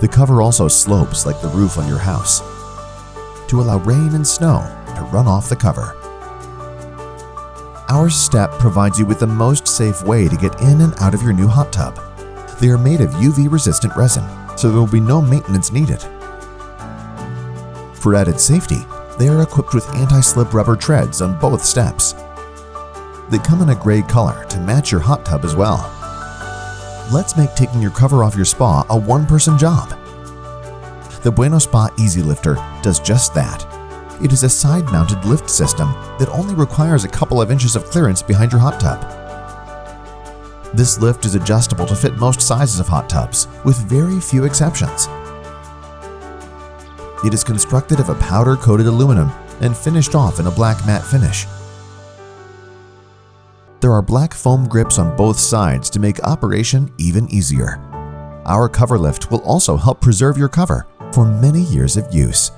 The cover also slopes like the roof on your house to allow rain and snow to run off the cover. Our step provides you with the most safe way to get in and out of your new hot tub. They are made of UV-resistant resin, so there will be no maintenance needed. For added safety, they are equipped with anti-slip rubber treads on both steps. They come in a gray color to match your hot tub as well. Let's make taking your cover off your spa a one-person job. The Buenospa Easy Lifter does just that. It is a side-mounted lift system that only requires a couple of inches of clearance behind your hot tub. This lift is adjustable to fit most sizes of hot tubs, with very few exceptions. It is constructed of a powder-coated aluminum and finished off in a black matte finish. There are black foam grips on both sides to make operation even easier. Our cover lift will also help preserve your cover for many years of use.